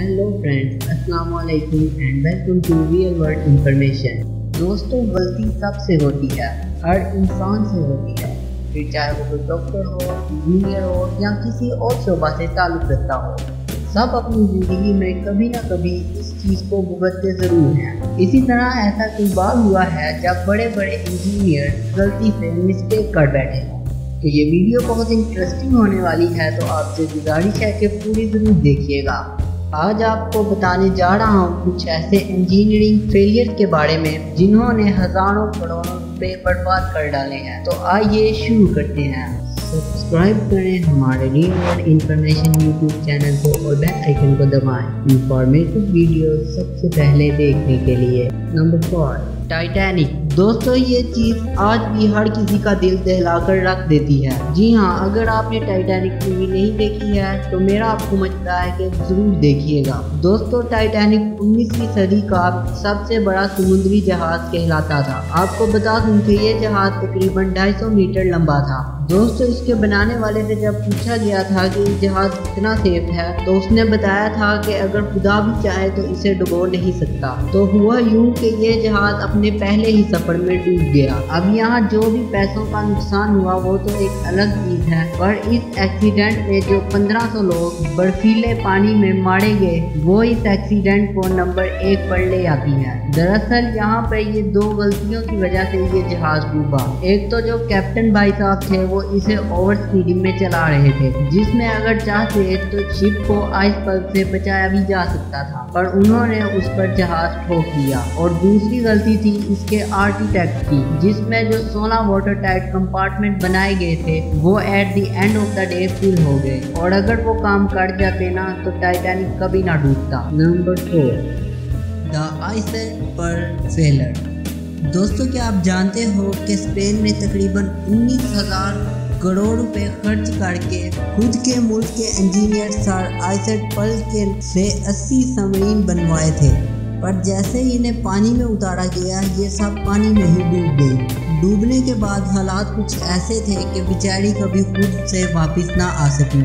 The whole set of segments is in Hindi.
हेलो फ्रेंड्स, अस्सलाम वालेकुम and welcome to real world information. दोस्तों, गलती सबसे होती है, हर इंसान से होती है, फिर चाहे वो कोई डॉक्टर हो, इंजीनियर हो या किसी और शोबा से ताल्लुक़ रखता हो। सब अपनी ज़िंदगी में कभी ना कभी इस चीज़ को भुगतते ज़रूर हैं। इसी तरह ऐसा कई बार हुआ है जब बड़े बड़े इंजीनियर गलती से मिस्टेक कर बैठे हैं। तो ये वीडियो बहुत इंटरेस्टिंग होने वाली है, तो आपसे गुजारिश है कि पूरी ज़रूर देखिएगा। आज आपको बताने जा रहा हूँ कुछ ऐसे इंजीनियरिंग फेलियर के बारे में जिन्होंने हज़ारों करोड़ों रुपए बर्बाद कर डाले हैं। तो आइए शुरू करते हैं। सब्सक्राइब करें हमारे real world information YouTube channel को और बेल आइकन को दबाएं इंफॉर्मेटिव वीडियो सबसे पहले देखने के लिए। Number 4, Titanic. दोस्तों, ये चीज़ आज भी हर किसी का दिल दहलाकर रख देती है। जी हाँ, अगर आपने टाइटैनिक मूवी नहीं देखी है तो मेरा आपको मशवरा है कि ज़रूर देखिएगा। दोस्तों, टाइटैनिक 19वीं सदी का सबसे बड़ा समुद्री जहाज कहलाता था। आपको बता दूं कि ये जहाज तकरीबन 250 मीटर लंबा था। दोस्तों, इसके बनाने वाले से जब पूछा गया था कि जहाज कितना सेफ है तो उसने बताया था कि अगर खुदा भी चाहे तो इसे डुबो नहीं सकता। तो हुआ यूं कि ये जहाज अपने पहले ही सफर में डूब गया। अब यहाँ जो भी पैसों का नुकसान हुआ वो तो एक अलग चीज है, पर इस एक्सीडेंट में जो 1500 लोग बर्फीले पानी में मारे गए वो इस एक्सीडेंट को नंबर 1 पर ले आती है। दरअसल यहाँ पर ये 2 गलतियों की वजह से ये जहाज डूबा। एक तो जो कैप्टन भाई साहब थे वो इसे ओवर स्पीडिंग में चला रहे थे, जिसमें अगर चाहते तो शिप को आइसबर्ग से बचाया भी जा सकता था, पर उन्होंने उस पर जहाज ठोक दिया। और दूसरी गलती थी इसके आर्किटेक्ट की, जिसमें जो 16 वाटर टाइट कंपार्टमेंट बनाए गए थे वो at the end of the day full हो गए, और अगर वो काम कर जाते ना तो टाइटैनिक कभी ना डूबता। Number 4, the iceberg failure. दोस्तों, क्या आप जानते हो कि स्पेन में तकरीबन 19,000 करोड़ रुपए खर्च करके खुद के मुल्क के इंजीनियर सर आइजैक पल से 80 सबमरीन बनवाए थे, पर जैसे ही इन्हें पानी में उतारा गया ये सब पानी में ही डूब गई। डूबने के बाद हालात कुछ ऐसे थे कि बेचारी कभी खुद से वापस ना आ सकी।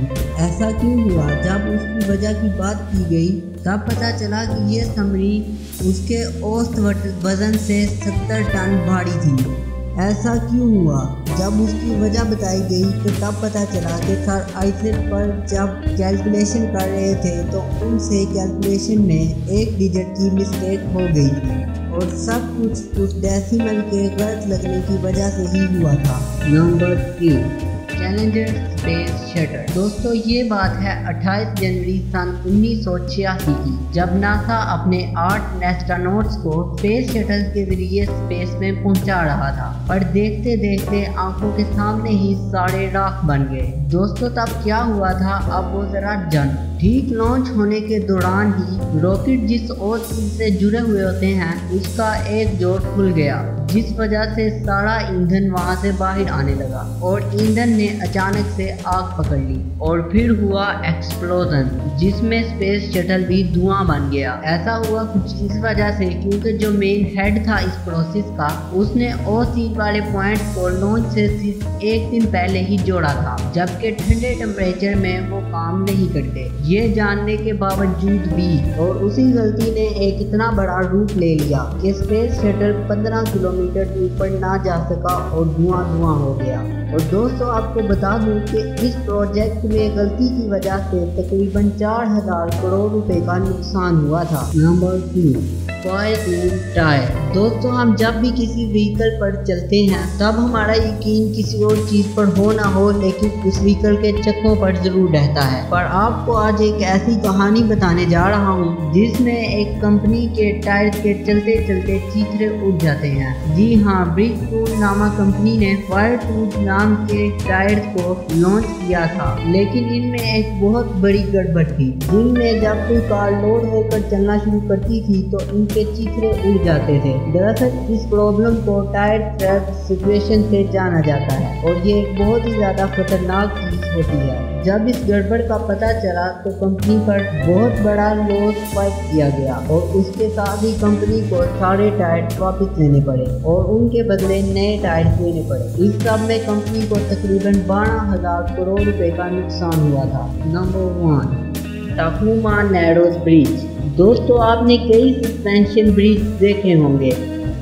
ऐसा क्यों हुआ? जब उसकी वजह की बात की गई तब पता चला कि ये सबमरीन उसके औसत वजन से 70 टन भारी थी। ऐसा क्यों हुआ? जब उसकी वजह बताई गई तो तब पता चला कि सर आइजैक पर जब कैलकुलेशन कर रहे थे तो उनसे कैलकुलेशन में 1 डिजिट की मिस्टेक हो गई थी, और सब कुछ उस डेसिमल के गलत लगने की वजह से ही हुआ था। Number 3, challenger space shuttle. दोस्तों, ये बात है 28 जनवरी सन 1986 की, जब नासा अपने 8 एस्ट्रोनॉट्स को स्पेस शटल के जरिए स्पेस में पहुंचा रहा था, पर देखते देखते आंखों के सामने ही सारे राख बन गए। दोस्तों, तब क्या हुआ था अब वो जरा जान। ठीक लॉन्च होने के दौरान ही रॉकेट जिस और चीज से जुड़े हुए होते हैं उसका एक जोड़ खुल गया, जिस वजह से सारा ईंधन वहां से बाहर आने लगा और ईंधन ने अचानक से आग पकड़ ली, और फिर हुआ एक्सप्लोजन जिसमें स्पेस शटल भी धुआं बन गया। ऐसा हुआ कुछ इस वजह से क्योंकि जो मेन हेड था इस प्रोसेस का उसने OC वाले पॉइंट को लॉन्च से सिर्फ 1 दिन पहले ही जोड़ा था, जबकि ठंडे टेम्परेचर में वो काम नहीं करते। ये जानने के बावजूद भी और उसी गलती ने एक इतना बड़ा रूप ले लिया कि स्पेस शटल 15 किलोमीटर ऊपर ना जा सका और धुआं हो गया। और दोस्तों, आपको बता दूं कि इस प्रोजेक्ट में गलती की वजह से तकरीबन 4000 करोड़ रुपए का नुकसान हुआ था। Number 2, tyre. दोस्तों, हम जब भी किसी व्हीकल पर चलते हैं तब हमारा यकीन किसी और चीज पर हो ना हो, लेकिन उस व्हीकल के चक्कों पर जरूर रहता है। पर आपको आज एक ऐसी कहानी बताने जा रहा हूँ जिसमें एक कंपनी के टायर के चलते चलते चीथड़े उड़ जाते हैं। जी हाँ, ब्रिजस्टोन नामक कंपनी ने फायरटूथ नाम के टायर को लॉन्च किया था, लेकिन इनमें एक बहुत बड़ी गड़बड़ थी। जिनमें जब कोई कार लोड होकर चलना शुरू करती थी तो के चीथड़े उड़ जाते थे। दरअसल इस प्रॉब्लम को टायर ट्रैप सिचुएशन से जाना जाता है, और ये एक बहुत ही ज्यादा खतरनाक चीज होती है। जब इस गड़बड़ का पता चला तो कंपनी पर बहुत बड़ा लॉस फाइट किया गया, और उसके साथ ही कंपनी को सारे टायर वापस लेने पड़े और उनके बदले नए टायर लेने पड़े। इस सब में कंपनी को तकरीबन 12,000 करोड़ रुपए का नुकसान हुआ था। Number 1, Tacoma Narrows bridge. दोस्तों आपने कई सस्पेंशन ब्रिज देखे होंगे,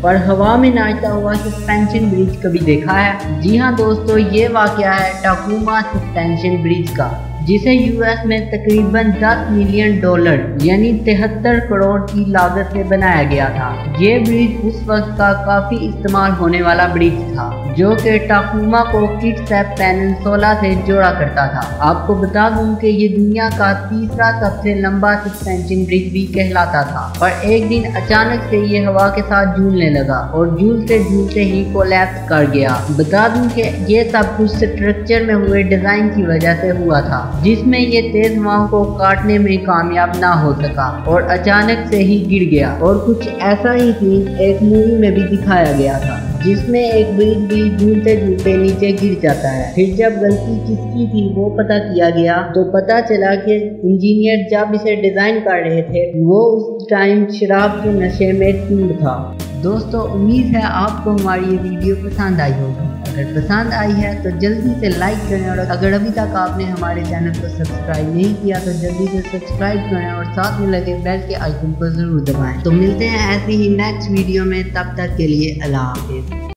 पर हवा में नाचता हुआ सस्पेंशन ब्रिज कभी देखा है? जी हाँ दोस्तों, ये वाकया है टाकुमा सस्पेंशन ब्रिज का, जिसे यूएस में तकरीबन $10 मिलियन यानी 73 करोड़ की लागत से बनाया गया था। ये ब्रिज उस वक्त का काफी इस्तेमाल होने वाला ब्रिज था, जो कि टाकुमा को किट्सैप पेनिनसुला से जोड़ा करता था। आपको बता दूं कि ये दुनिया का तीसरा सबसे लंबा सस्पेंशन ब्रिज भी कहलाता था, पर एक दिन अचानक से ये हवा के साथ झूलने लगा और झूलते झूलते ही कोलैप्स कर गया। बता दूं कि ये सब कुछ स्ट्रक्चर में हुए डिजाइन की वजह से हुआ था, जिसमें ये तेज हवाओं को काटने में कामयाब ना हो सका और अचानक से ही गिर गया। और कुछ ऐसा ही सीन एक मूवी में भी दिखाया गया था, जिसमें एक ब्रिज भी झूलते झूलते नीचे गिर जाता है। फिर जब गलती किसकी थी वो पता किया गया, तो पता चला कि इंजीनियर जब इसे डिजाइन कर रहे थे वो उस टाइम शराब के नशे में टूट था। दोस्तों उम्मीद है आपको हमारी ये वीडियो पसंद आई होगी। अगर पसंद आई है तो जल्दी से लाइक करें, और अगर अभी तक आपने हमारे चैनल को सब्सक्राइब नहीं किया तो जल्दी से सब्सक्राइब करें और साथ में लगे बेल के आइकन को जरूर दबाएं। तो मिलते हैं ऐसी ही नेक्स्ट वीडियो में, तब तक के लिए अल्लाह हाफिज़।